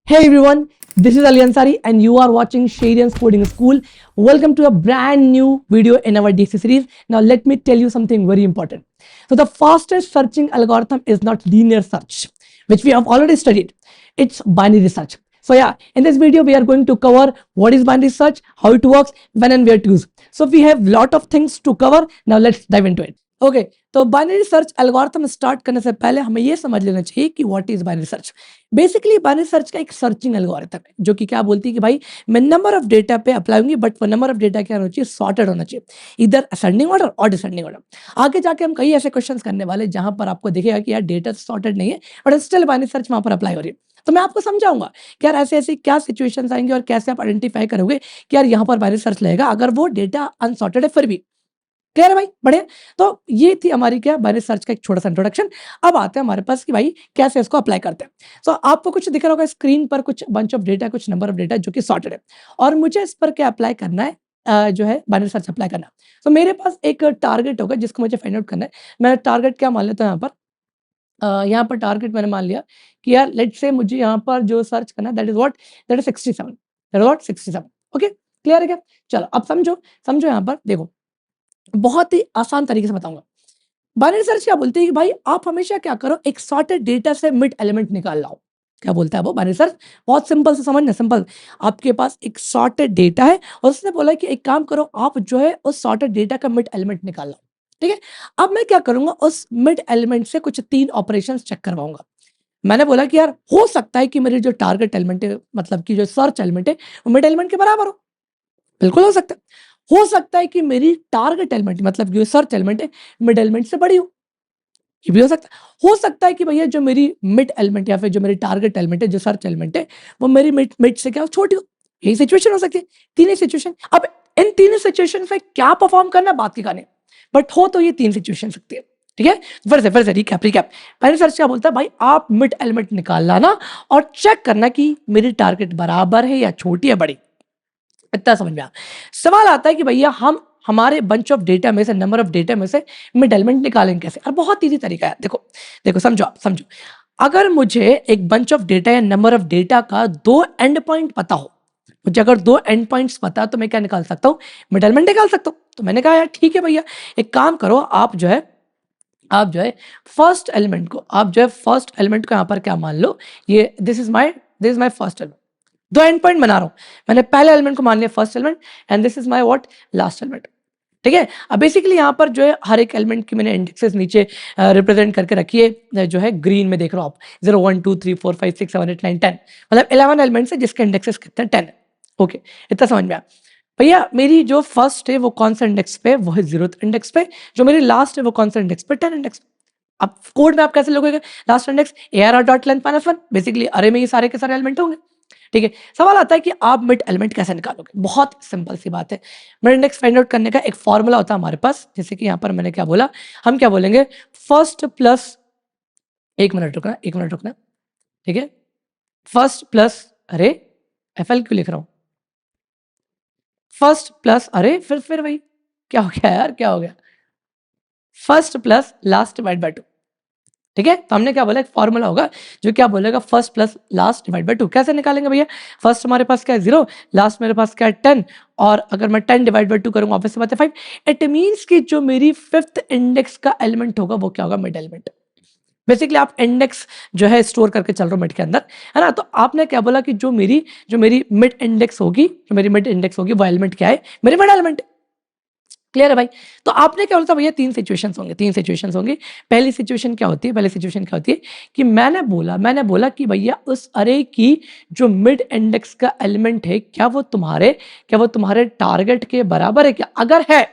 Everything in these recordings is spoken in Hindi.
Hey everyone, this is Ali Ansari and you are watching Shadian's Coding School. Welcome to a brand new video in our DC series. Now let me tell you something very important. So the fastest searching algorithm is not linear search, which we have already studied. It's binary search. So yeah, in this video we are going to cover what is binary search, how it works, when and where to use. So we have lot of things to cover. Now let's dive into it. Okay तो बाइनरी सर्च एल्गोरिथम स्टार्ट करने से पहले हमें यह समझ लेना चाहिए कि what is binary search. Basically binary search का एक सर्चिंग एल्गोरिथम है जो कि क्या बोलती है कि भाई मैं नंबर ऑफ डेटा पे अप्लाई होंगी, बट वो नंबर ऑफ डेटा क्या होना चाहिए, सॉर्टेड होना चाहिए, इधर असेंडिंग ऑर्डर और डिसेंडिंग ऑर्डर। आगे जाके हम कई ऐसे क्वेश्चंस करने वाले जहां पर आपको दिखेगा कि यार डेटा सॉर्टेड नहीं है बट स्टिल बाइनरी सर्च वहां पर अप्लाई हो रही है। तो मैं आपको समझाऊंगा कि यार ऐसे ऐसी क्या सिचुएशंस आएंगे और कैसे आप आइडेंटिफाई करोगे कि यार यहाँ पर बाइनरी सर्च लगेगा अगर वो डेटा अनसॉर्टेड है फिर भी। क्लियर है भाई, बढ़िया। तो ये थी हमारी क्या बाइनरी सर्च का एक छोटा सा इंट्रोडक्शन। अब आते हैं हमारे पास कि भाई कैसे इसको अप्लाई करते हैं। तो आपको कुछ दिख रहा होगा स्क्रीन पर, कुछ बंच ऑफ डेटा, कुछ नंबर ऑफ डेटा जो कि सॉर्टेड है और मुझे इस पर क्या अप्लाई करना है, जो है बाइनरी सर्च अप्लाई करना है। तो मेरे पास एक टारगेट होगा जिसको मुझे फाइंड आउट करना है। मैं टारगेट क्या मान लेता हूँ यहाँ पर टारगेट मैंने मान लिया कि यार लेट्स से मुझे यहाँ पर जो सर्च करना है दैट इज 67। ओके, क्लियर है क्या? चलो अब समझो यहाँ पर देखो, बहुत ही आसान तरीके से बताऊंगा। बाइनरी सर्च क्या बोलती है कि भाई आप हमेशा क्या करो, एक सॉर्टेड डेटा से मिड एलिमेंट निकाल लाओ। क्या बोलता है वो बाइनरी सर्च? बहुत सिंपल से समझना, सिंपल। आपके पास एक सॉर्टेड डेटा है और उसने बोला कि एक काम करो, आप जो है उस सॉर्टेड डेटा का मिड एलिमेंट निकाल लाओ। ठीक है, अब मैं क्या करूंगा, उस मिड एलिमेंट से कुछ 3 ऑपरेशंस चेक करवाऊंगा। मैंने बोला कि यार हो सकता है कि मेरी जो टारगेट एलिमेंट है, मतलब कि जो सर्च एलिमेंट है, वो मिड एलिमेंट के बराबर हो। बिल्कुल हो सकता है कि मेरी टारगेट एलिमेंट मतलब जो सर्च एलिमेंट है मिड एलिमेंट से बड़ी हो। ये भी हो सकता है कि भैया जो मेरी मिड एलिमेंट या फिर जो मेरी टारगेट एलिमेंट है, जो सर्च एलिमेंट है, वो मेरी मिड से क्या छोटी हो। यही सिचुएशन हो सकती है, तीन ही सिचुएशन। अब इन तीन सिचुएशन में क्या परफॉर्म करना बात की कहानी, बट हो तो ये 3 सिचुएशन सकती है। ठीक है, फिर से रिकैप। पहले सर्च क्या बोलता है, भाई आप मिड एलिमेंट निकाल लाना और चेक करना कि मेरी टारगेट बराबर है या छोटी है बड़ी। इतना समझ में आया। सवाल आता है कि भैया हम हमारे बंच ऑफ डेटा में से, नंबर ऑफ डेटा में से मिड एलिमेंट निकालेंगे कैसे? और बहुत ईजी तरीका है। देखो समझो, अगर मुझे एक बंच ऑफ डेटा या नंबर ऑफ डेटा का 2 एंड पॉइंट पता हो, मुझे अगर 2 एंड पॉइंट्स पता तो मैं क्या निकाल सकता हूँ, मिड एलिमेंट निकाल सकता हूँ। तो मैंने कहा यार ठीक है भैया, एक काम करो, आप जो है फर्स्ट एलिमेंट को यहाँ पर क्या मान लो, ये this is my first element. 2 and point बना रहा हूं, मैंने पहले एलिमेंट को मान लिया first element and this is my last element. ठीक है, अब बेसिकली यहाँ पर जो है हर एक एलिमेंट की मैंने इंडेक्सेस नीचे रिप्रेजेंट करके रखी है, जो है ग्रीन में देख रहे हो आप, 0 1 2 3 4 5 6 7 8 9 10, मतलब 11 एलिमेंट्स है जिसके इंडेक्सेस कितने 10 है। ओके, इतना समझ में आया भैया। मेरी जो फर्स्ट है वो कौन सा इंडेक्स पे, वो है 0th इंडेक्स पे। जो मेरी लास्ट है वो कौन सा इंडेक्स पे, 10 इंडेक्स। अब कोड में आप कैसे लोगोगे, लास्ट इंडेक्स ARR.length-1, बेसिकली अरे में ये सारे के सारे एलिमेंट होंगे। ठीक है, सवाल आता है कि आप मिड एलिमेंट कैसे निकालोगे? बहुत सिंपल सी बात है। मिड इंडेक्स फाइंड आउट करने का एक फॉर्मूला होता है हमारे पास, जैसे कि यहाँ पर मैंने क्या बोला, हम क्या बोलेंगे, फर्स्ट प्लस, एक मिनट रुकना। ठीक है, फर्स्ट प्लस, अरे FL क्यों लिख रहा हूं, फर्स्ट प्लस, अरे फिर वही क्या हो गया यार, क्या हो गया, first plus last divide by 2। ठीक है, तो हमने क्या बोला, एक फॉर्मूला होगा जो क्या बोलेगा, first plus last divide by 2। कैसे निकालेंगे भैया, फर्स्ट हमारे पास क्या है 0, लास्ट मेरे पास क्या है 10, और अगर मैं 10 डिवाइड बाय 2 करूंगा ऑब्वियस बात है 5। इट मींस कि जो मेरी 5th इंडेक्स का एलिमेंट होगा वो क्या होगा, मिड एलिमेंट। बेसिकली आप इंडेक्स जो है स्टोर करके चल रहे हो मिड के अंदर, है ना। तो आपने क्या बोला कि जो मेरी मिड इंडेक्स होगी, वो एलिमेंट क्या है, मेरे मिड एलिमेंट। क्लियर है भाई? तो आपने क्या बोलता भैया, 3 सिचुएशंस होंगे। पहली सिचुएशन क्या होती है कि मैंने बोला कि भैया उस अरे की जो मिड इंडेक्स का एलिमेंट है क्या वो तुम्हारे टारगेट के बराबर है क्या? अगर है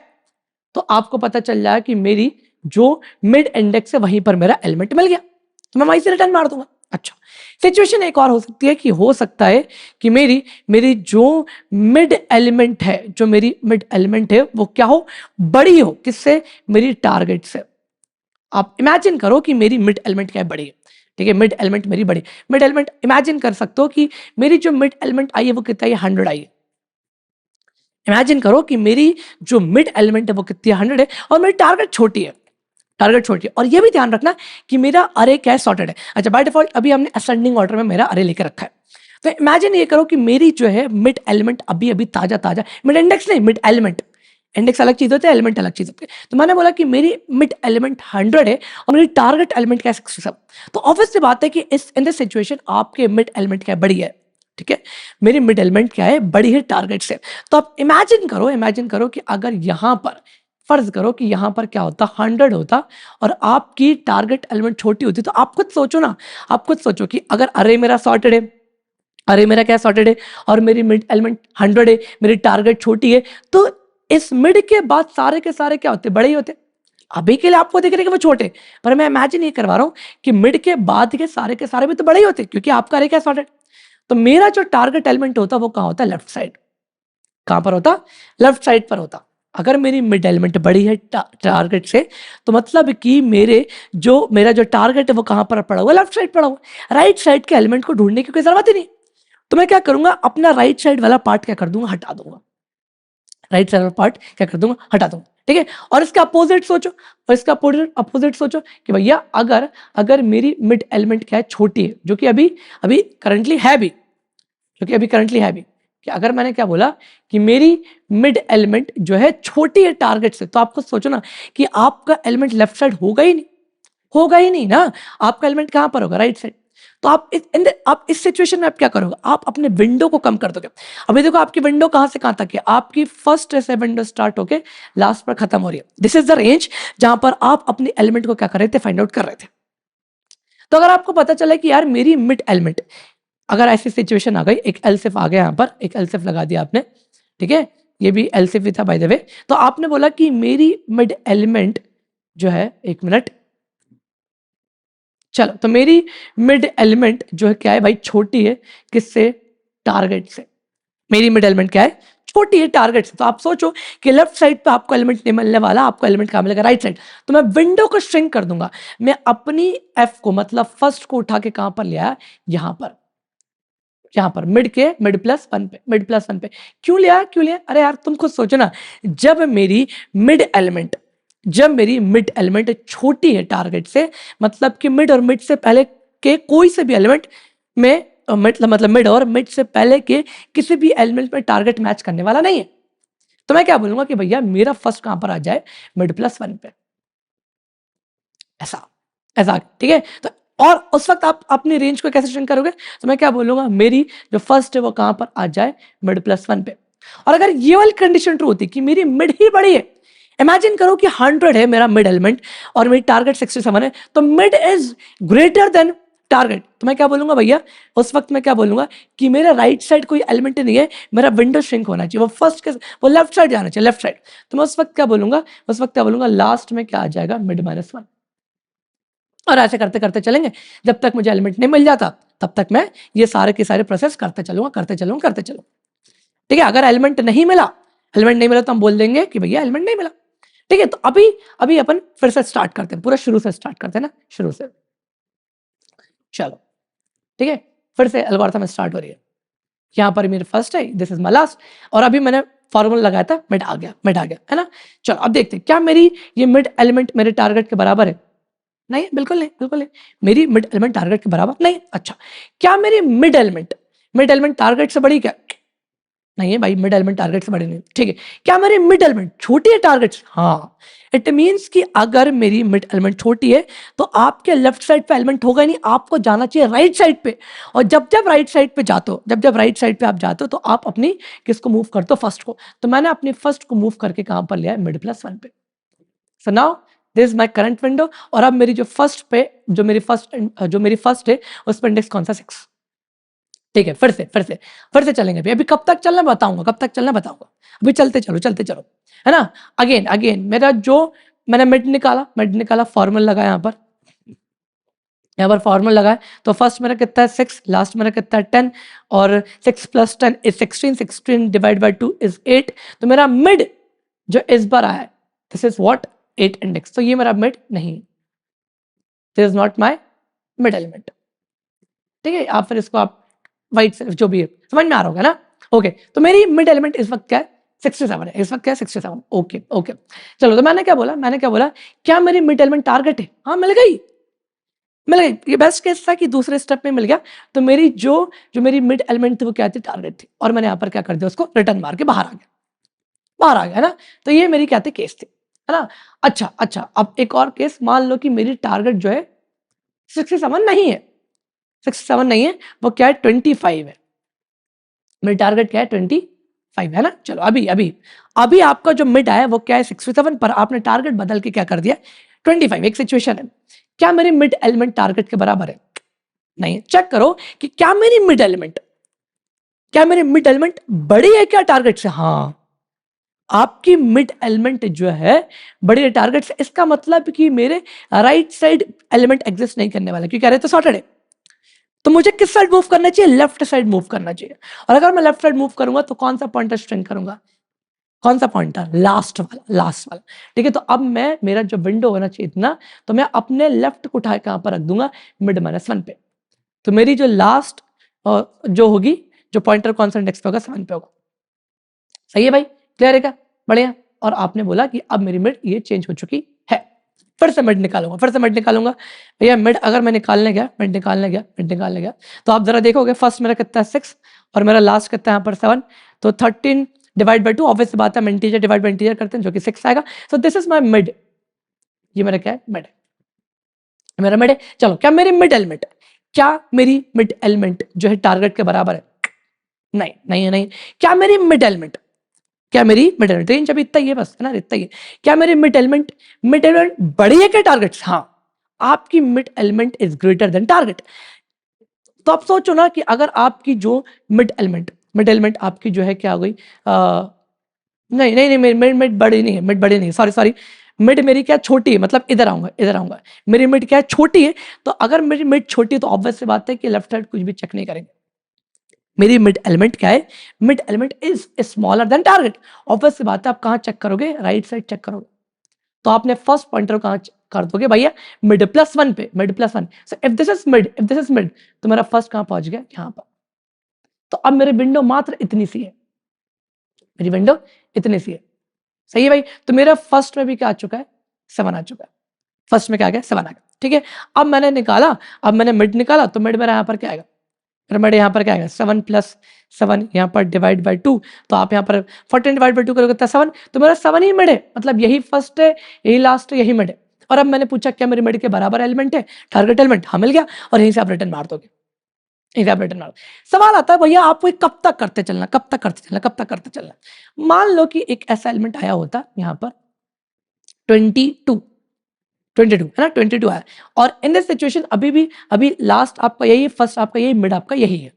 तो आपको पता चल जाएगा कि मेरी जो मिड इंडेक्स है वहीं पर मेरा एलिमेंट मिल गया, तो मैं वहीं से रिटर्न मार दूंगा। अच्छा, सिचुएशन एक और हो सकती है कि हो सकता है कि मेरी जो मिड एलिमेंट है वो क्या हो, बड़ी हो, किससे, मेरी टारगेट से। आप इमेजिन करो कि मेरी मिड एलिमेंट क्या है, बड़ी है। ठीक है, मिड एलिमेंट मेरी बड़ी, मिड एलिमेंट इमेजिन कर सकते हो कि मेरी जो मिड एलिमेंट आई है वो कितना है, 100 आई है। इमेजिन करो कि मेरी जो मिड एलिमेंट है वो कितनी है, 100 है, और मेरी टारगेट छोटी है। और ये भी ध्यान रखना कि मेरा अरे क्या है, सॉर्टेड है। अच्छा, बाय डिफॉल्ट अभी हमने असेंडिंग ऑर्डर में मेरा अरे लेकर रखा है। तो इमेजिन ये करो कि मेरी जो है मिड एलिमेंट अभी अभी ताजा ताजा, मिड इंडेक्स नहीं, मिड एलिमेंट, इंडेक्स अलग चीज होता है, एलिमेंट अलग चीज होती है। तो मैंने बोला कि मेरी मिड एलिमेंट 100 है और मेरी टारगेट एलिमेंट क्या है 67। तो ऑब्वियस सी बात है कि इस इन दिस सिचुएशन आपके मिड एलिमेंट क्या है, बड़ी है, ठीक है, मेरी मिड एलिमेंट क्या है, बड़ी है टारगेट से। तो आप इमेजिन करो कि अगर यहाँ पर फर्ज करो कि यहाँ पर क्या होता, 100 होता और आपकी टारगेट एलिमेंट छोटी होती। तो आप खुद सोचो ना, आप खुद सोचो कि अगर अरे मेरा सॉर्टेड है, अरे मेरा क्या सॉर्टेड है और मेरी मिड एलिमेंट 100 है, मेरी टारगेट छोटी है, तो इस मिड के बाद सारे के सारे क्या होते, बड़े ही होते। अभी के लिए आपको दिख रहे कि वो छोटे, पर मैं इमेजिन ये करवा रहा हूं कि मिड के बाद के सारे भी तो बड़े ही होते, क्योंकि आपका अरे क्या सॉर्टेड। तो मेरा जो टारगेट एलिमेंट होता वो कहाँ होता, लेफ्ट साइड। कहां पर होता, लेफ्ट साइड पर होता। अगर मेरी मिड एलिमेंट बड़ी है टारगेट से, तो मतलब कि मेरा जो टारगेट है वो कहां पर पड़ा हुआ, लेफ्ट साइड पड़ा हुआ। राइट साइड के एलिमेंट को ढूंढने की कोई जरूरत ही नहीं। तो मैं क्या करूंगा, अपना राइट साइड वाला पार्ट क्या कर दूंगा, हटा दूंगा। राइट साइड वाला पार्ट क्या कर दूंगा, हटा दूंगा, ठीक है। और इसका अपोजिट सोचो, और इसका अपोजिट सोचो कि भैया अगर अगर मेरी मिड एलिमेंट क्या है, छोटी है, जो कि अभी अभी करंटली है भी, जो कि अभी करंटली है भी, कि अगर मैंने क्या बोला कि मेरी मिड एलिमेंट जो है छोटी है टारगेट से, तो आपको सोचो ना कि आपका एलिमेंट लेफ्ट साइड होगा ही नहीं, होगा ही नहीं ना। आपका एलिमेंट कहां पर होगा, राइट साइड। तो आप इस सिचुएशन में आप क्या करोगे, आप अपने विंडो को कम कर दोगे। अभी देखो आपकी विंडो कहां से कहां तक है, आपकी फर्स्ट से विंडो स्टार्ट होके लास्ट पर खत्म हो रही है। दिस इज द रेंज जहां पर आप अपने एलिमेंट को क्या कर रहे थे, फाइंड आउट कर रहे थे। तो अगर आपको पता चला कि यार मेरी मिड एलिमेंट, अगर ऐसी सिचुएशन आ गई, एक एलसिफ आ गया, यहां पर एक एलसिफ लगा दिया आपने, ठीक है, ये भी एलसिफ ही था बाय द वे। तो आपने बोला कि मेरी मिड एलिमेंट जो है, एक मिनट, चलो, तो मेरी मिड एलिमेंट जो है क्या है भाई, छोटी है, किससे, टारगेट से। मेरी मिड एलिमेंट क्या है, छोटी है टारगेट से। तो आप सोचो कि लेफ्ट साइड पे आपको एलिमेंट नहीं मिलने वाला, आपको एलिमेंट कहां मिलेगा, राइट साइड। तो मैं विंडो को श्रिंक कर दूंगा। मैं अपनी एफ को, मतलब फर्स्ट को उठा के कहां पर ले आया, यहां पर, यहां पर मिड के मिड प्लस वन पे, मिड प्लस वन पे। क्यों लिया, क्यों लिया, अरे यार तुम खुद सोचो ना, जब मेरी मिड एलिमेंट जब मेरी मिड एलिमेंट छोटी है टारगेट से, मतलब कि मिड और मिड से पहले के कोई से भी एलिमेंट में, मतलब मिड और मिड से पहले के किसी भी एलिमेंट में टारगेट मैच करने वाला नहीं है। तो मैं क्या बोलूंगा कि भैया मेरा फर्स्ट कहां पर आ जाए, मिड प्लस वन पे, ऐसा ऐसा, ठीक है। तो और उस वक्त आप अपनी रेंज को कैसे श्रिंक करोगे, तो मैं क्या बोलूंगा, मेरी जो फर्स्ट है वो कहां पर आ जाए, मिड प्लस वन पे। और अगर ये वाली कंडीशन ट्रू होती कि मेरी मिड ही बड़ी है, इमेजिन करो कि 100 है मेरा मिड एलिमेंट और मेरी टारगेट 67 है, तो mid is greater than target. तो मैं क्या बोलूंगा भैया, उस वक्त मैं क्या बोलूंगा कि मेरा राइट साइड कोई एलिमेंट नहीं है, मेरा विंडो श्रिंक होना चाहिए, वो फर्स्ट के वो लेफ्ट साइड जाना चाहिए, लेफ्ट साइड। तो मैं उस वक्त क्या बोलूंगा, उस वक्त क्या बोलूंगा, लास्ट में क्या आ जाएगा, मिड माइनस वन। और ऐसे करते करते चलेंगे, जब तक मुझे एलिमेंट नहीं मिल जाता तब तक मैं ये सारे के सारे प्रोसेस करते चलूंगा, करते चलूंगा, करते चलूंगा, ठीक है। अगर एलिमेंट नहीं मिला, एलिमेंट नहीं मिला, तो हम बोल देंगे कि भैया एलिमेंट नहीं मिला, ठीक है। तो अभी अभी अपन फिर से स्टार्ट करते हैं, पूरा शुरू से स्टार्ट करते हैं ना, शुरू से, चलो, ठीक है। फिर से एल्गोरिथम स्टार्ट हो रही है, यहाँ पर मेरे फर्स्ट है, दिस इज माय लास्ट, और अभी मैंने फॉर्मूला लगाया था, मिड आ गया, मिड आ गया, है ना। चलो अब देखते हैं क्या मेरी ये मिड एलिमेंट मेरे टारगेट के बराबर है। नहीं, बिल्कुल नहीं, बिल्कुल नहीं। मेरी मिड एलिमेंट टारगेट के बराबर नहीं। अच्छा, क्या मेरी मिड एलिमेंट टारगेट से बड़ी क्या, नहीं है भाई, मिड एलिमेंट टारगेट से बड़ी नहीं, ठीक है। क्या मेरी मिड एलिमेंट छोटी है टारगेट से, हाँ। इट मींस कि अगर मेरी मिड एलिमेंट छोटी है तो आपके लेफ्ट साइड पे एलिमेंट होगा नहीं, आपको जाना चाहिए राइट साइड पे। और जब जब राइट साइड पे जाते हो, जब राइट साइड पे आप जाते हो, तो आप अपनी किसको मूव करते हो, फर्स्ट को। तो मैंने अपनी फर्स्ट को मूव करके कहां पर लिया है, मिड प्लस वन पे। So now this is my current window. और अब मेरी जो फर्स्ट पे, जो मेरी फर्स्ट है, उस पर इंडेक्स कौन सा, 6, ठीक है। फिर से चलेंगे अभी कब तक चलना बताऊंगा, कब तक चलना बताऊंगा। अभी चलते चलो, है ना। अगेन अगेन मेरा जो मैंने मिड निकाला, फॉर्मूला लगाया यहाँ पर फॉर्मूला लगाया। तो फर्स्ट मेरा कितना है, 6, लास्ट मेरा कितना है, 10, और 6 + 10 इज 16, 16 डिवाइड बाई 2 इज 8। तो मेरा मिड जो इस बार आया है, दिस इज व्हाट, 8 इंडेक्स। तो ये मेरा मिड नहीं, this is not my mid element, ठीक है। आप फिर इसको आप वाइट से जो भी है, समझ में आ रहा होगा ना। ओके, तो मेरी मिड एलिमेंट इस वक्त क्या है, 67 है, इस वक्त क्या है, 67। ओके ओके, चलो। तो मैंने क्या बोला, क्या मेरी मिड एलिमेंट टारगेट है, हाँ मिल गई। मिल गई। ये बेस्ट केस था कि दूसरे स्टेप में मिल गया, तो मेरी जो जो मेरी मिड एलिमेंट थी वो क्या थी, टारगेट थी, और मैंने यहाँ पर क्या कर दिया, उसको रिटर्न मार के बाहर आ गया, बाहर आ गया ना। तो ये मेरी क्या थी, केस थी, है ना। अच्छा अच्छा, अब एक और केस, मान लो कि मेरी टारगेट जो है 67 नहीं है, 67 नहीं है, वो क्या है 25 है, मेरी टारगेट क्या है 25 है ना। चलो अभी अभी अभी आपका जो मिड आया वो क्या है 67, पर आपने टारगेट बदल के क्या कर दिया 25। एक सिचुएशन है, क्या मेरी मिड एलिमेंट टारगेट के बराबर है, नहीं। चेक करो कि क्या मेरी मिड एलिमेंट, क्या मेरी मिड एलिमेंट बड़ी है क्या टारगेट से, हाँ आपकी मिड एलिमेंट जो है बड़ी है टारगेट से, इसका मतलब कि मेरे राइट साइड एलिमेंट एग्जिस्ट नहीं करने वाला, क्योंकि कह रहे तो सॉर्टेड है, तो मुझे किस साइड मूव करना चाहिए, लेफ्ट साइड मूव करना चाहिए। और अगर मैं लेफ्ट साइड मूव करूंगा तो कौन सा पॉइंटर स्ट्रिंग करूंगा, कौन सा पॉइंटर, लास्ट वाला, लास्ट वाला, ठीक है। तो अब मैं, मेरा जो विंडो होना चाहिए इतना, तो मैं अपने लेफ्ट को उठा के कहां पर रख दूंगा, मिड -1 पे। तो मेरी जो लास्ट जो होगी, जो पॉइंटर कौन सा इंडेक्स पे होगा, 7 पे होगा। सही है भाई, क्लियर है क्या, बढ़िया। और आपने बोला कि अब मेरी मिड ये चेंज हो चुकी है, फिर से मिड निकालूंगा, फिर से मिड निकालूंगा। भैया मिड अगर मैं निकालने गया, मिड निकालने गया, मिड निकालने गया, तो आप जरा देखोगे फर्स्ट मेरा कितना है 6, और मेरा लास्ट कितना है यहाँ पर 7, तो 13 डिवाइड बाई 2, ऑब्वियस बात है हम इंटीजर डिवाइड बाई इंटीजर करते हैं, जो कि 6 आएगा। So this is my mid, ये मेरा क्या है, मिड, मेरा मिड है। चलो, क्या मेरी मिड एलिमेंट, क्या मेरी मिड एलिमेंट जो है टारगेट के बराबर है, नहीं नहीं है, नहीं। क्या मेरी मिड एलिमेंट, क्या मेरी मिड एलिमेंट, रेंज अभी इतना ही है बस, है ना, इतना ही है। क्या मेरी मिड एलिमेंट बड़ी है क्या टारगेट से, हाँ आपकी mid element is greater than target. तो आप सोचो ना कि अगर आपकी जो मिड एलिमेंट आपकी जो है क्या हो गई, नहीं नहीं नहीं, मिड मिड बड़ी नहीं है, मिड बड़ी नहीं है, सॉरी सॉरी, मिड मेरी क्या छोटी है, मतलब इधर आऊंगा, इधर आऊंगा, मेरी मिड क्या है, छोटी है। तो अगर मेरी मिड छोटी है तो ऑब्वियस सी बात है कि लेफ्ट साइड कुछ भी चेक नहीं करेंगे। मेरी मिड एलिमेंट क्या है, mid element is smaller than target, obvious सी बात है। आप कहाँ चेक करोगे, राइट साइड चेक करोगे, तो आपने फर्स्ट पॉइंटर कहाँ कर दोगे भैया, मिड +1 पे, mid +1। So if this is mid, if this is mid, तो मेरा फर्स्ट कहाँ पहुंच गया, यहाँ पर। तो अब मेरी विंडो मात्र इतनी सी है, मेरी विंडो इतनी सी है, सही है भाई। तो मेरा फर्स्ट में भी क्या आ चुका है, 7 आ चुका है, फर्स्ट में क्या आ गया, 7 आ गया, ठीक है। अब मैंने निकाला, अब मैंने मिड निकाला, तो मिड मेरा यहाँ पर क्या आएगा, फिर मेरे यहाँ पर क्या आएगा, 7 + 7 यहाँ पर डिवाइड बाई 2, तो आप यहाँ पर 14 डिवाइड बाई 2 करोगे तो 7, तो मेरा 7 ही मिड है, मतलब यही फर्स्ट है, यही लास्ट है, यही मिड है। और अब मैंने पूछा क्या मेरे मिड के बराबर एलिमेंट है, टारगेट एलिमेंट, हाँ मिल गया, और यहीं से आप रिटर्न मार दोगे, यहीं से आप रिटर्न मार। सवाल आता है भैया आपको कब तक करते चलना, कब तक करते चलना, कब तक करते चलना। मान लो कि एक ऐसा एलिमेंट आया होता यहाँ पर 22, 22 है ना, 22 आया, और इन दिस सिचुएशन अभी भी, अभी लास्ट आपका यही है, फर्स्ट आपका यही, मिड आपका यही है,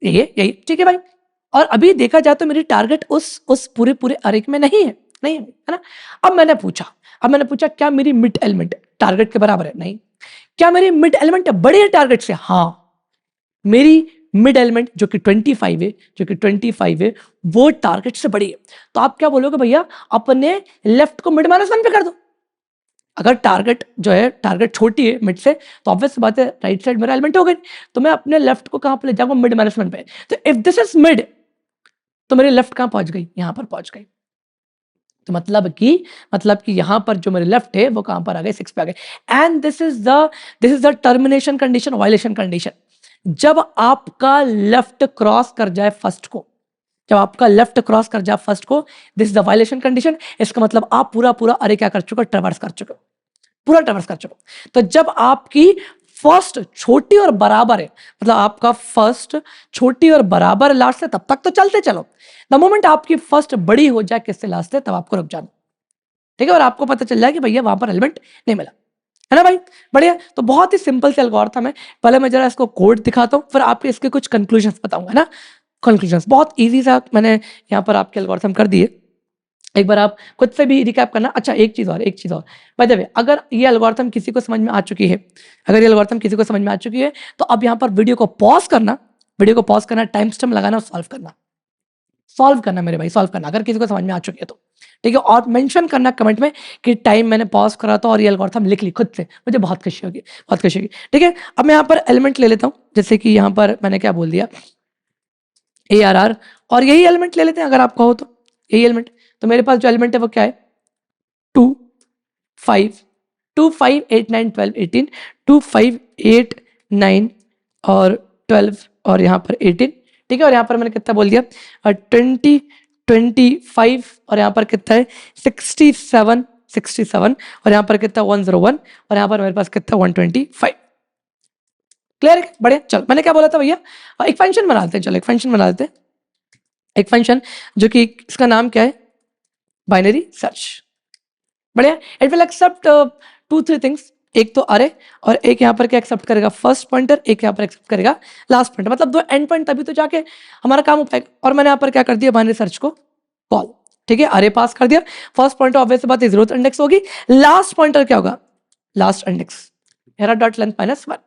यही है, यही, ठीक है भाई। और अभी देखा जाए तो मेरी टारगेट उस पूरे पूरे अरेक में नहीं है, नहीं है ना। अब मैंने पूछा क्या मेरी मिड एलिमेंट टारगेट के बराबर है, नहीं। क्या मेरी मिड एलिमेंट बड़ी है टारगेट से, हाँ मेरी मिड एलिमेंट जो कि 25 है, जो कि 25 है, वो टारगेट से बड़ी है। तो आप क्या बोलोगे भैया, अपने लेफ्ट को मिड -1 पे कर दो। अगर टारगेट जो है, टारगेट छोटी है मिड से, तो ऑब्वियस बात है राइट साइड मेरा एलिमेंट हो गई, तो मैं अपने लेफ्ट को कहां पर ले जाऊंगा, मिड -1 पे। तो इफ दिस इज मिड, तो मेरी लेफ्ट कहां पहुंच गई, यहां पर पहुंच गई। तो मतलब कि यहां पर जो मेरे लेफ्ट है वो कहां पर आ गए, 6 पे आ गए। And this is the termination condition, violation condition. जब आपका लेफ्ट क्रॉस कर जाए फर्स्ट को, जब आपका लेफ्ट क्रॉस कर जाए फर्स्ट को, this is the violation condition. इसका मतलब आप पूरा पूरा अरे क्या कर चुके हो, ट्रेवर्स कर चुके हो, पूरा ट्रेवर्स कर चुके हो। तो जब आपकी फर्स्ट छोटी और बराबर है, मतलब आपका फर्स्ट छोटी और बराबर लास्ट से, तब तक तो चलते चलो। द मोमेंट आपकी फर्स्ट बड़ी हो जाए किससे, लास्ट से, तब आपको रुक जाना, ठीक है। और आपको पता चल जाए कि भैया वहां पर एलिमेंट नहीं मिला, है ना भाई, बढ़िया। तो बहुत ही सिंपल से एल्गोरिथम है। पहले मैं जरा इसको कोड दिखाता हूँ, फिर आपके इसके कुछ कंक्लूजन्स बताऊंगा, है ना। कंक्लूजन्स बहुत इजी सा मैंने यहाँ पर आपके एल्गोरिथम कर दिए, एक बार आप खुद से भी रिकैप करना। अच्छा एक चीज और बाय द वे, अगर ये एल्गोरिथम किसी को समझ में आ चुकी है, अगर ये एल्गोरिथम किसी को समझ में आ चुकी है, तो अब यहाँ पर वीडियो को पॉज करना, टाइम स्टैम्प लगाना और सॉल्व करना मेरे भाई, सॉल्व करना, अगर किसी को समझ में आ चुकी है तो, ठीक है। और मेंशन करना कमेंट में कि टाइम मैंने पॉज करा था और ये एल्गोरिथम लिख ली खुद से, मुझे बहुत खुशी होगी, बहुत खुशी होगी, ठीक है। अब मैं यहाँ पर एलिमेंट ले लेता हूँ, जैसे कि यहाँ पर मैंने क्या बोल दिया, ARR, और यही एलिमेंट ले लेते हैं अगर आप कहो तो, यही एलिमेंट। तो मेरे पास जो एलिमेंट है वो क्या है, 2, 5, 2 5 8 9 12 18, 2 5 8 9 और 12 और यहाँ पर 18, ठीक है। और यहाँ पर मैंने कितना बोल दिया 20 25 और यहाँ पर कितना है 67 67 और यहाँ पर कितना 101 और यहाँ पर मेरे पास कितना 125। क्लियर है? बढ़िया। चलो मैंने क्या बोला था भैया, एक फंक्शन बना देते हैं। चलो एक फंक्शन बना देते हैं, एक फंक्शन जो कि इसका नाम क्या है, बाइनरी सर्च। बढ़िया। इट विल एक्सेप्ट 2-3 थिंग्स, एक तो अरे और एक यहाँ पर क्या एक्सेप्ट करेगा फर्स्ट पॉइंटर, एक यहाँ पर एक्सेप्ट करेगा लास्ट पॉइंटर, मतलब दो एंड पॉइंट, तभी तो जाके हमारा काम हो पाएगा। और मैंने यहाँ पर क्या कर दिया, बाइनरी सर्च को कॉल, ठीक है, अरे पास कर दिया। फर्स्ट पॉइंटर ऑब्वियस सी बात है 0th इंडेक्स होगी, लास्ट पॉइंटर क्या होगा, last index Hera dot length -1।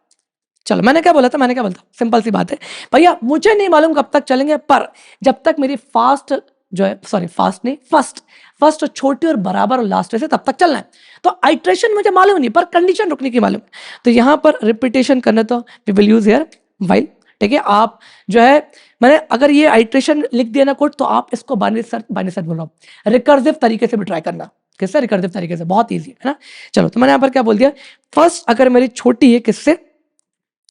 चलो मैंने क्या बोला था, सिंपल सी बात है भैया, मुझे नहीं मालूम कब तक चलेंगे, पर जब तक मेरी फास्ट जो है, सॉरी फास्ट नहीं, फर्स्ट छोटी और बराबर और लास्ट से तब तक चलना है। तो आइट्रेशन मुझे मालूम नहीं, पर कंडीशन रुकने की मालूम है। तो यहाँ पर रिपीटेशन करना, तो we will use here while, ठीक है। आप जो है, मैंने अगर ये आइट्रेशन लिख दिया ना कोड, तो आप इसको बाइनरी सर्च बोल रहा हूँ, रिकर्सिव तरीके से भी ट्राई करना। किससे? रिकर्सिव तरीके से, बहुत ईजी है ना। चलो तो मैंने यहाँ पर क्या बोल दिया, फर्स्ट अगर मेरी छोटी है किससे,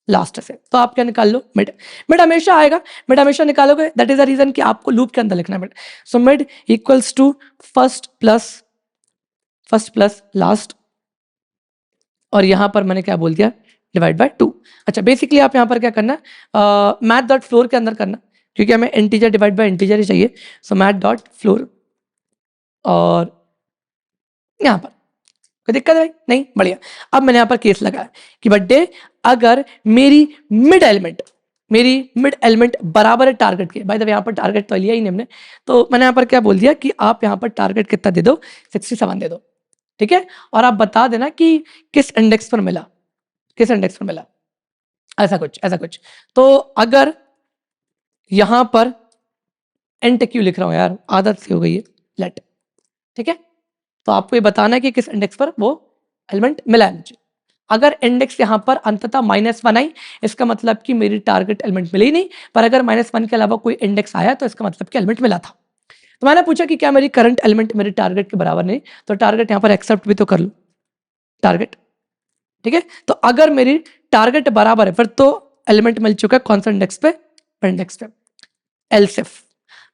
लास्ट से, तो आप क्या निकाल लो, मिड। मिड हमेशा आएगा, मिड हमेशा निकालोगे, दैट इज द रीजन कि आपको लूप के अंदर लिखना है mid. So mid equals to first plus last, और यहां पर मैंने क्या बोल दिया, डिवाइड बाय 2। अच्छा, बेसिकली आप यहां पर क्या करना, मैथ डॉट फ्लोर के अंदर करना, क्योंकि हमें इंटीजर डिवाइड बाय इंटीजर ही चाहिए। सो मैथ डॉट फ्लोर, और यहां पर कोई दिक्कत है भाई? नहीं, बढ़िया। अब मैंने यहाँ पर केस लगाया कि बड्डे, अगर मेरी मिड एलिमेंट बराबर है टारगेट के, बाय द वे यहाँ पर टारगेट तो लिया ही नहीं हमने, तो मैंने यहाँ पर क्या बोल दिया कि आप यहाँ पर टारगेट कितना दे दो, 67 दे दो, ठीक है। और आप बता देना कि किस इंडेक्स पर मिला, ऐसा कुछ। तो अगर यहां पर एंट क्यों लिख रहा हूं यार, आदत सी हो गई है, लेट, ठीक है। तो आपको ये बताना है कि किस इंडेक्स पर वो एलिमेंट मिला है मुझे। अगर इंडेक्स यहाँ पर अंततः -1 आई, इसका मतलब कि मेरी टारगेट एलिमेंट मिली नहीं, पर अगर -1 के अलावा कोई इंडेक्स आया तो इसका मतलब कि एलिमेंट मिला था। तो मैंने पूछा कि क्या मेरी करंट एलिमेंट मेरे टारगेट के बराबर नहीं, तो टारगेट यहाँ पर एक्सेप्ट भी तो कर लो, टारगेट, ठीक है। तो अगर मेरी टारगेट बराबर है, फिर तो एलिमेंट मिल चुका है कौन सा इंडेक्स पे, इंडेक्स पे। एल्सिफ,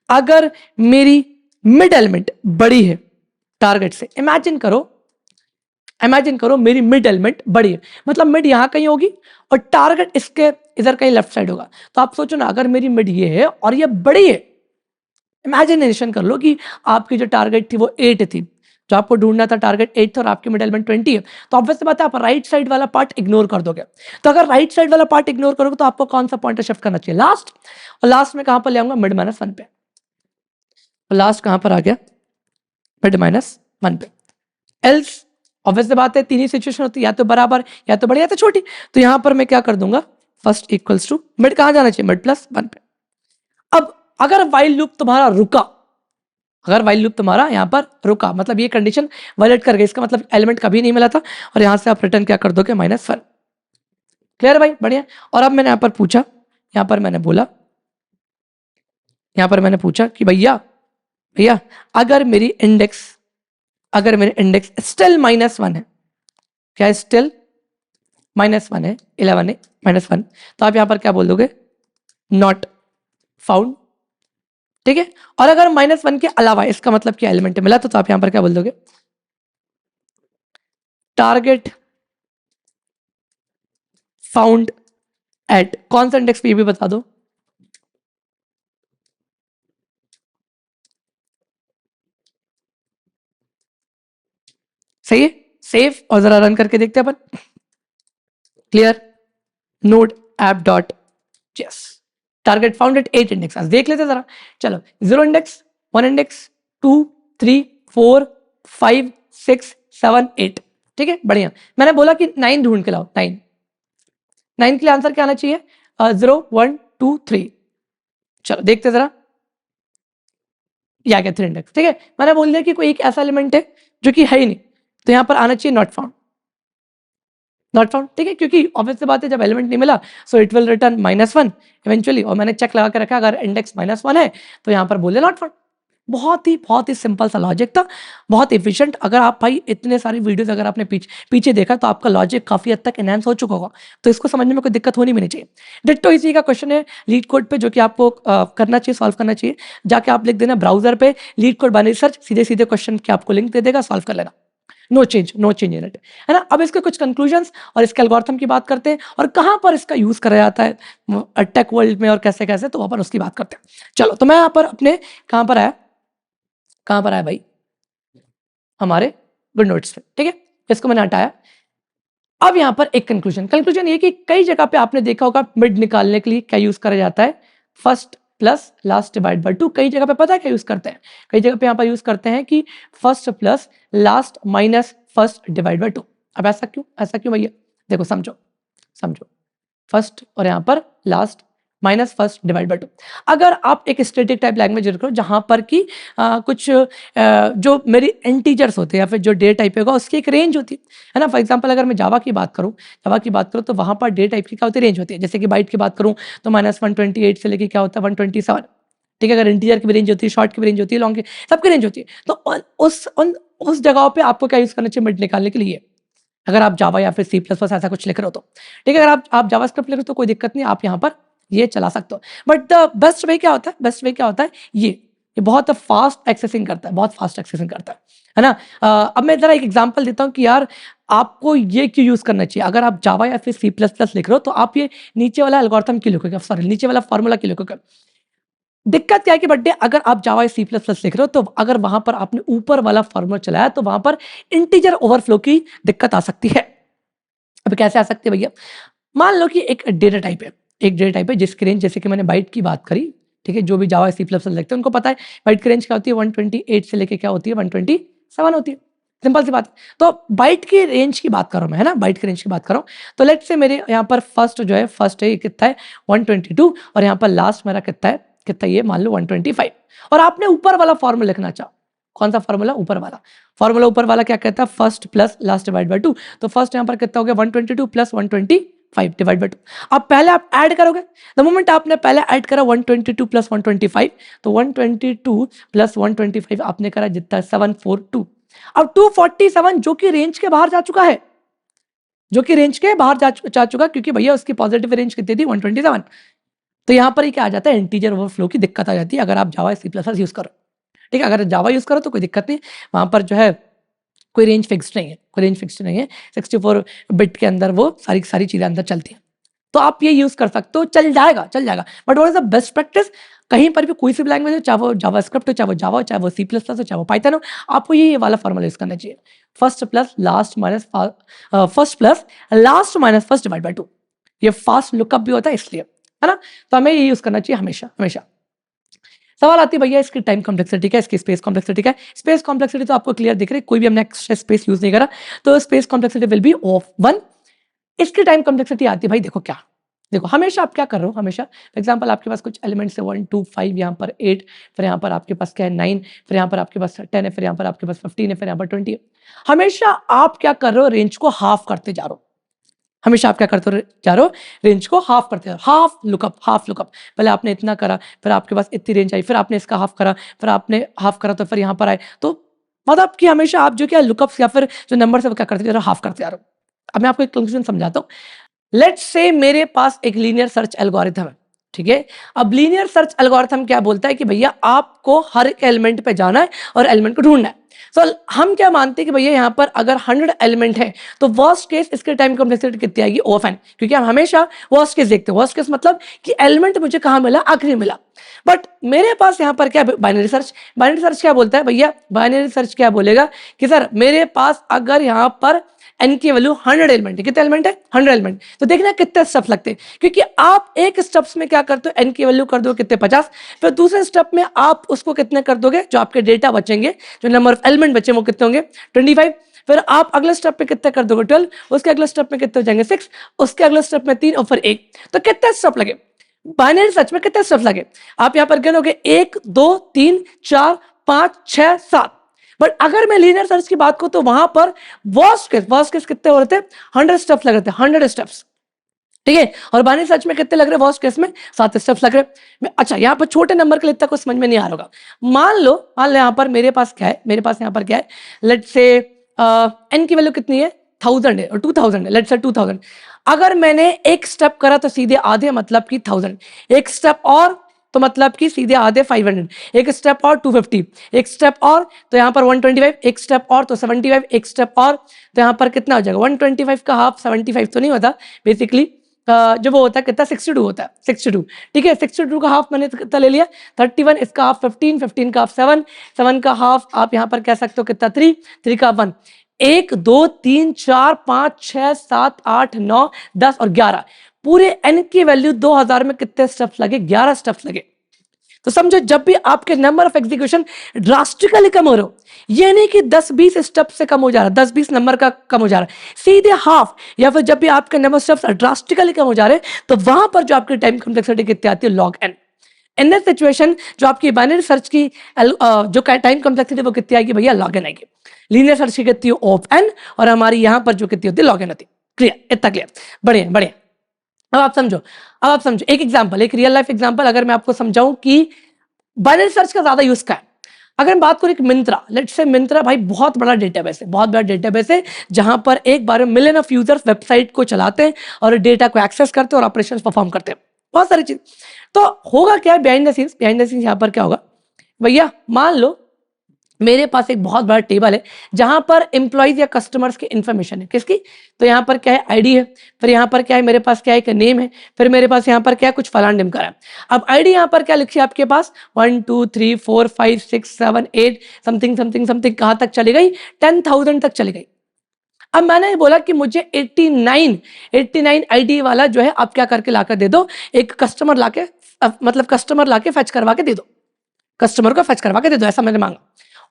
अगर मेरी मिड एलिमेंट बड़ी है टारगेट से, इमेजिन करो मेरी मिड एलिमेंट बड़ी है, मतलब मिड यहां कहीं होगी और टारगेट इसके इधर कहीं लेफ्ट साइड होगा। तो आप सोचो ना, अगर मेरी मिड ये है और ये बड़ी है, इमेजिनेशन कर लो कि आपकी जो टारगेट थी वो 8 थी, जो आपको ढूंढना था टारगेट 8 था, और आपकी मिड एलिमेंट 20 है, तो ऑब्वियस सी बात है आप राइट साइड वाला पार्ट इग्नोर कर दोगे। तो अगर राइट साइड वाला पार्ट इग्नोर करोगे तो आपको कौन सा पॉइंटर शिफ्ट करना चाहिए, लास्ट। और लास्ट में कहां पर ले आऊंगा, मिड -1 पे। लास्ट कहां पर आ गया, मिड -1 पे। एल्स ऑब्वियस सी बात है, तीन ही सिचुएशन होती है, या तो बराबर, या तो बड़ी, या तो छोटी। तो यहां पर मैं क्या कर दूंगा, फर्स्ट इक्वल्स टू मिड कहां जाना चाहिए, मिड +1 पे। अब अगर वाइल लूप तुम्हारा रुका, यहां पर रुका, मतलब ये कंडीशन वायलेट कर गई, इसका मतलब एलिमेंट कभी नहीं मिला था, और यहां से आप रिटर्न क्या कर दोगे, -1। क्लियर है भाई? बढ़िया। और अब मैंने यहां पर पूछा, यहां पर मैंने पूछा कि भैया अगर मेरी इंडेक्स स्टिल -1 है, क्या है, स्टिल -1 है, 11 है, -1, तो आप यहां पर क्या बोल दोगे, नॉट फाउंड, ठीक है। और अगर -1 के अलावा इसका मतलब क्या एलिमेंट मिला, तो आप यहां पर क्या बोल दोगे, टारगेट फाउंड एट कौन सा इंडेक्स पे, ये भी बता दो। सही है, सेव, और जरा रन करके देखते हैं अपन। Clear, node app dot JS, target found at 8 index, देख लेते जरा। चलो 0 इंडेक्स, 1 इंडेक्स, 2 3 4 5 6 7 8, ठीक है, बढ़िया। मैंने बोला कि 9 ढूंढ के लाओ, 9 के लिए आंसर क्या आना चाहिए, 0 1 2 3। चलो देखते जरा, या क्या 3 इंडेक्स, ठीक है। मैंने बोल दिया कि कोई एक ऐसा एलिमेंट है जो कि है ही नहीं, तो यहां पर आना चाहिए नॉट फाउंड, ठीक है, क्योंकि ऑब्वियस सी बात है जब एलिमेंट नहीं मिला, so it will return -1 eventually, और मैंने चेक लगा के रखा, अगर इंडेक्स -1 है तो यहां पर बोले नॉट फाउंड। बहुत ही सिंपल सा लॉजिक था, बहुत एफिशिएंट। अगर आप भाई इतने सारी वीडियोस अगर आपने पीछे देखा तो आपका लॉजिक काफी हद तक एनहांस हो चुका होगा, तो इसको समझने में कोई दिक्कत होनी भी नहीं चाहिए। डिट्टो इसी का क्वेश्चन है लीड कोड पे, जो कि आपको करना चाहिए, सॉल्व करना चाहिए। जाके आप लिख देना ब्राउजर पे लीड कोड बाइनरी सर्च, सीधे सीधे क्वेश्चन की आपको लिंक दे देगा, सॉल्व कर लेना। नो चेंज इन इट, है ना। अब इसके कुछ कंक्लूजन्स और इसके एल्गोरिथम की बात करते हैं और कहां पर इसका यूज करा जाता है टेक वर्ल्ड में और कैसे कैसे, तो वहां पर उसकी बात करते हैं। चलो, तो मैं यहाँ पर अपने कहां पर आया भाई, हमारे गुड नोट्स पे, ठीक है, इसको मैंने हटाया। अब यहाँ पर एक कंक्लूजन ये कि कई जगह पे आपने देखा होगा मिड निकालने के लिए क्या यूज करा जाता है, first plus last divide by 2। कई जगह पे पता है क्या यूज करते हैं, कई जगह पे यहाँ पर यूज करते हैं कि first plus last minus first divide by 2। अब ऐसा क्यों भैया, देखो समझो, फर्स्ट और यहाँ पर last minus first divide by 2। अगर आप एक स्टैटिक टाइप लैंग्वेज रखो जहां पर कि कुछ जो मेरी इंटीजर्स होते हैं या फिर जो डे टाइप होगा उसकी एक रेंज होती है ना। फॉर एग्जांपल अगर मैं जावा की बात करूं तो वहां पर डे टाइप की क्या होती है, रेंज होती है। जैसे कि बाइट की बात करूं तो -128 से लेके क्या होता है 127, ठीक है। अगर इंटीजर की भी रेंज होती है, शॉर्ट की भी रेंज होती है, लॉन्ग की, सबकी रेंज होती है। तो उस जगहों पर आपको क्या यूज करना चाहिए मिड निकालने के लिए, अगर आप जावा या फिर C++ ऐसा कुछ लिख रहे हो तो, ठीक है। अगर आप जावास्क्रिप्ट लिख रहे हो तो कोई दिक्कत नहीं, आप यहाँ पर ये चला सकते हो। बट द बेस्ट वे क्या होता है, ये बहुत फास्ट एक्सेसिंग करता है ना। अब मैं जरा एक एग्जांपल देता हूँ कि यार आपको ये क्यों यूज करना चाहिए। अगर आप जावा या फिर C++ लिख रहे हो तो आप ये नीचे वाला एल्गोरिथम क्यों लिखोगे, सॉरी नीचे वाला फॉर्मूला क्यों लिखोगे। दिक्कत क्या है कि बड्डे अगर आप जावा या C++ लिख रहे हो तो अगर वहां पर आपने ऊपर वाला फॉर्मूला चलाया तो वहां पर इंटीजर ओवरफ्लो की दिक्कत आ सकती है। अब कैसे आ सकती है भैया, मान लो कि एक डेटा टाइप है जिसकी रेंज, जैसे कि मैंने बाइट की बात करी, ठीक है। जो भी जावा C++ लिखते हैं उनको पता है बाइट की रेंज क्या होती है, 128 से लेके क्या होती है 127 होती है, सिंपल सी बात है। तो बाइट की रेंज की बात कर रहा हूं मैं, है ना, बाइट की रेंज की बात कर रहा हूं। तो लेट्स से मेरे यहाँ पर फर्स्ट है ये कितना है 122 और यहाँ पर लास्ट मेरा कितना ये मान लो 125, और आपने ऊपर वाला फॉर्मूला लिखना चाहो। कौन सा फॉर्मूला, ऊपर वाला क्या कहता है, first plus last divide by 2। तो फर्स्ट यहाँ पर कितना हो गया 122 प्लस 125 डिवाइड बाय 2। अब पहले आप ऐड करोगे, द मोमेंट आपने पहले ऐड करा 122 प्लस 125, तो 122 प्लस 125 आपने करा जितना 742। अब 247 जो कि रेंज के बाहर जा चुका है, जा चुका, क्योंकि भैया उसकी पॉजिटिव रेंज कितनी थी 127। तो यहाँ पर ही क्या आ जाता है, इंटीजर ओवरफ्लो की दिक्कत आ जाती है अगर आप जावा C++ यूज करो, ठीक है। अगर जावा यूज करो तो कोई दिक्कत नहीं, वहां पर जो है कोई रेंज फिक्स्ड नहीं है, 64 बिट के अंदर वो सारी चीजें अंदर चलती हैं। तो आप ये यूज कर सकते हो, चल जाएगा। But what is the best practice, कहीं पर भी कोई सी भी लैंग्वेज हो, चाहे वो जावास्क्रिप्ट हो, चाहे वो जावा हो, चाहे वो C++ हो, चाहे वो पाइथन हो, आपको ये वाला फॉर्मूला यूज करना चाहिए, first plus last minus first divide by 2। ये फास्ट लुकअप भी होता है इसलिए, है ना। तो हमें ये यूज करना चाहिए हमेशा। सवाल आती है भैया इसकी टाइम कॉम्प्लेक्सिटी क्या है, इसकी स्पेस कॉम्प्लेक्सिटी क्या है। स्पेस कॉम्प्लेक्सिटी तो आपको क्लियर दिख रही है, कोई भी हमने एक्स्ट्रा स्पेस यूज नहीं करा, तो space complexity will be of 1। इसकी टाइम कॉम्प्लेक्सिटी आती है भाई, देखो हमेशा आप क्या कर रहे हो, हमेशा फॉर एग्जांपल आपके पास कुछ एलिमेंट्स है 1 2 5, यहाँ पर 8, फिर यहाँ पर आपके पास क्या है 9, फिर यहाँ पर आपके पास 10 है, फिर यहाँ पर आपके पास 15 है, फिर यहाँ पर 20 है। हमेशा आप क्या कर रहे हो, रेंज को हाफ करते जा रहे हो। रेंज को हाफ करते हो, हाफ लुकअप। पहले आपने इतना करा, फिर आपके पास इतनी रेंज आई, फिर आपने इसका हाफ करा, फिर आपने हाफ करा तो फिर यहाँ पर आए। तो मतलब कि हमेशा आप जो क्या लुकअप्स या फिर जो नंबर है वो क्या करते जा रहे हो, हाफ करते जा रहे हो। अब मैं आपको एक कंक्लूजन समझाता हूँ। लेट्स से मेरे पास एक लीनियर सर्च एल्गोरिथम है, ठीक है। अब लीनियर सर्च एल्गोरिथम क्या बोलता है कि भैया आपको हर एक एलिमेंट पे जाना है और एलिमेंट को ढूंढना है। सो हम क्या मानते हैं कि भैया यहाँ पर अगर 100 एलिमेंट है तो वर्स्ट केस इसके टाइम कॉम्प्लेक्सिटी कितनी आएगी, O(n), क्योंकि हम हमेशा वर्स्ट केस देखते हैं। वर्स्ट केस मतलब कि एलिमेंट मुझे कहाँ मिला, आखिरी मिला। बट मेरे पास यहाँ पर क्या बाइनरी सर्च क्या बोलता है भैया, बाइनरी सर्च क्या बोलेगा कि सर मेरे पास अगर यहाँ पर n की वैल्यू 100 एलिमेंट है, कितने एलिमेंट है 100 एलिमेंट, तो देखना कितने स्टेप्स लगते हैं, क्योंकि आप एक स्टेप्स में क्या करते हो, n की वैल्यू कर दो कितने 50, फिर दूसरे स्टेप में आप उसको कितने कर दोगे, जो आपके डेटा बचेंगे, जो नंबर ऑफ एलिमेंट बचे वो कितने होंगे 25, फिर आप अगले स्टेप पे कितने कर दोगे 12, उसके अगले स्टेप में कितने हो जाएंगे 6, उसके अगले स्टेप में 3 और फिर 1। तो कितने स्टेप लगे बाइनरी सर्च में, कितने स्टेप लगे आप यहाँ पर गिनोगे 1 2 3 4 5 6 7। बट अगर मैं लीनियर सर्च की बात करूं तो वहां पर वर्स्ट केस कितने हो रहे थे 100 स्टेप्स लग रहे थे, 100 स्टेप्स। ठीक है। और बाइनरी सर्च में कितने लग रहे हैं, वर्स्ट केस में 7 स्टेप्स लग रहे हैं। अच्छा, यहाँ पर छोटे नंबर के लिए इतना कुछ समझ में नहीं आ रहा होगा। मान लो यहाँ पर मेरे पास क्या है, मेरे पास यहाँ पर क्या है, लेट्स से n की वैल्यू कितनी है, 1000 है और 2000 है, लेट्स से 2000। अगर मैंने एक स्टेप करा तो सीधे आधे, मतलब कि 1000, एक स्टेप और तो मतलब कि सीधे आधे 500, एक स्टेप और 250, एक स्टेप और तो यहाँ पर 125, एक स्टेप और तो 75, एक स्टेप और तो यहाँ पर कितना हो जाएगा, 125 का हाफ 75 तो नहीं होता बेसिकली, जो वो होता है कितना, 62 होता है, 62। ठीक है, 62 का हाफ मैंने कितना ले लिया, 31, इसका हाफ 15, 15 का हाफ 7, 7 का हाफ आप यहाँ पर कह सकते हो कितना, 3, 3 का 1, 1 2 3 4 5 6 7 8 9 10 और 11, पूरे n की वैल्यू 2000 में कितने स्टेप्स लगे, 11 स्टेप्स लगे। तो समझो, जब भी आपके नंबर ऑफ एग्जीक्यूशन ड्रास्टिकली कम हो रहे हो, ये नहीं कि 10-20 स्टेप से कम हो जा रहा, 10-20 नंबर का कम हो जा रहा है, सीधे हाफ, या फिर जब भी आपके नंबर स्टेप्स ड्रास्टिकली कम हो जा रहे हैं, तो वहां पर जो आपकी टाइम कॉम्प्लेक्सिटी कितनी आती है, log n। In that situation जो आपकी बाइनरी सर्च की जो टाइम कॉम्प्लेक्सिटी वो कितनी आएगी भैया, log n आएगी। लीनियर सर्च की कितनी ऑफ n, और हमारी यहां पर जो कितनी होती है, log n होती है। क्लियर, इतना क्लियर, बढ़िया बढ़िया। अब आप समझो एक एग्जांपल, एक रियल लाइफ एग्जांपल अगर मैं आपको समझाऊं कि बाइनरी सर्च का ज्यादा यूज का है। अगर हम बात करें कि मिंत्रा, लेट्स से मिंत्रा भाई बहुत बड़ा डेटाबेस है, बहुत बड़ा डेटाबेस है, जहां पर एक बार में मिलियन ऑफ यूजर्स वेबसाइट को चलाते हैं और डेटा को एक्सेस करते हैं और ऑपरेशंस परफॉर्म करते हैं, बहुत सारी चीज। तो होगा क्या बिहाइंड द सीन्स, यहां पर क्या होगा भैया, मान लो मेरे पास एक बहुत बड़ा टेबल है जहां पर एम्प्लॉइज या कस्टमर्स की इंफॉर्मेशन है, किसकी, तो यहाँ पर क्या है, आईडी है, फिर यहाँ पर क्या है, मेरे पास क्या है, एक नेम है, फिर मेरे पास यहाँ पर क्या है, कुछ फलान डिम का है। अब आईडी यहाँ पर क्या लिखी है आपके पास, 1 2 3 4 5 6 7 8 समथिंग समथिंग समथिंग, कहाँ तक चली गई, 10,000 तक चली गई। अब मैंने बोला कि मुझे 89 आईडी वाला जो है आप क्या करके लाकर दे दो, एक कस्टमर लाके, मतलब कस्टमर लाके फेच करवा के दे दो, कस्टमर को फेच करवा के दे दो, ऐसा मैंने मांगा।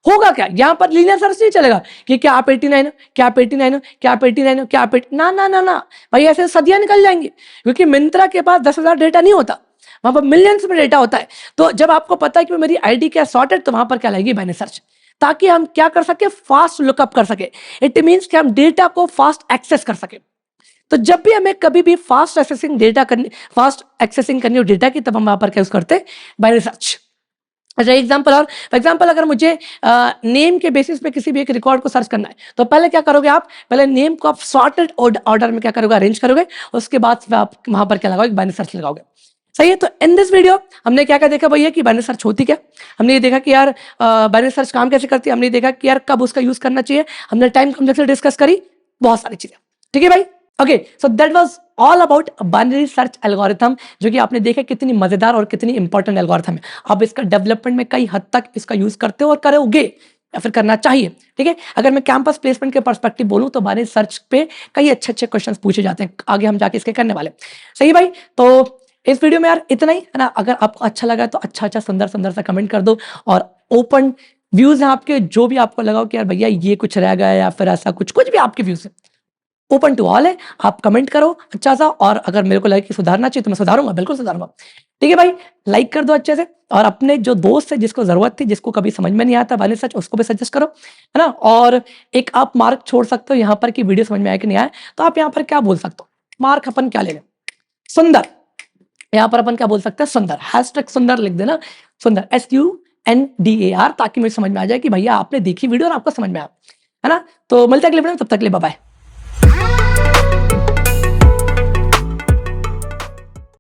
होगा क्या, यहां पर लीनियर सर्च नहीं चलेगा कि क्या आप 89 हो, क्या आप 89 हो, क्या आप 89 हो, क्या आप ना ना ना ना भाई, ऐसे सदियां निकल जाएंगी, क्योंकि मिंत्रा के पास 10,000 डेटा नहीं होता, वहां पर मिलियंस में डेटा होता है। तो जब आपको पता है कि मेरी आईडी क्या सॉर्टेड, तो वहां पर क्या लगेगी, बाइनरी सर्च, ताकि हम क्या कर सके, फास्ट लुकअप कर सके। इट मीन्स कि हम डेटा को फास्ट एक्सेस कर सके। तो जब भी हमें कभी भी फास्ट एक्सेसिंग करनी हो डेटा की, तब हम वहां पर क्या यूज करते हैं, बाइनरी सर्च। अच्छा, एग्जाम्पल और फॉर एग्जाम्पल अगर मुझे नेम के बेसिस पे किसी भी एक रिकॉर्ड को सर्च करना है, तो पहले क्या करोगे आप, पहले नेम को आप सॉर्टेड ऑर्डर में क्या करोगे, अरेंज करोगे, उसके बाद आप वहां पर क्या लगाओगे, बाइनरी सर्च लगाओगे। सही है। तो इन दिस वीडियो हमने क्या क्या देखा भैया, कि बाइनरी सर्च होती क्या, हमने ये देखा कि यार बाइनरी सर्च काम कैसे करती है, हमने देखा कि यार कब उसका यूज करना चाहिए, हमने टाइम कॉम्प्लेक्सिटी डिस्कस करी, बहुत सारी चीजें। ठीक है भाई, okay, so that was all about binary search algorithm, जो कि आपने देखा कितनी मजेदार और कितनी इंपॉर्टेंट एल्गोरिथम है। आप इसका डेवलपमेंट में कई हद तक इसका यूज करते हो और करोगे, या फिर करना चाहिए। ठीक है, अगर मैं कैंपस प्लेसमेंट के पर्सपेक्टिव बोलूं तो बाइनरी सर्च पे कई अच्छे क्वेश्चंस पूछे जाते हैं, आगे हम जाके इसके करने वाले। सही भाई, तो इस वीडियो में यार इतना ही है ना। अगर आपको अच्छा लगा तो अच्छा सुंदर सुंदर सा कमेंट कर दो, और ओपन व्यूज हैं आपके, जो भी आपको लगा कि यार भैया ये कुछ रह गया या फिर ऐसा कुछ भी आपके व्यूज है, ओपन टू ऑल है, आप कमेंट करो अच्छा सा। और अगर मेरे को लगे कि सुधारना चाहिए तो मैं सुधारूंगा, बिल्कुल सुधारूंगा। ठीक है भाई, लाइक कर दो अच्छे से, और अपने जो दोस्त है जिसको जरूरत थी, जिसको कभी समझ में नहीं आता बाइनरी सर्च, उसको भी सजेस्ट करो, है ना। और एक आप मार्क छोड़ सकते हो यहाँ पर कि वीडियो समझ में आया कि नहीं आया, तो आप यहाँ पर क्या बोल सकते हो, मार्क अपन क्या ले लें, सुंदर, यहाँ पर अपन क्या बोल सकते हैं, सुंदर, हैशटैग सुंदर लिख देना, सुंदर SUNDAR, ताकि मुझे समझ में आ जाए कि भैया आपने देखी वीडियो और आपको समझ में आया, है ना। तो मिलते हैं अगले वीडियो में, तब तक के लिए बाय बाय।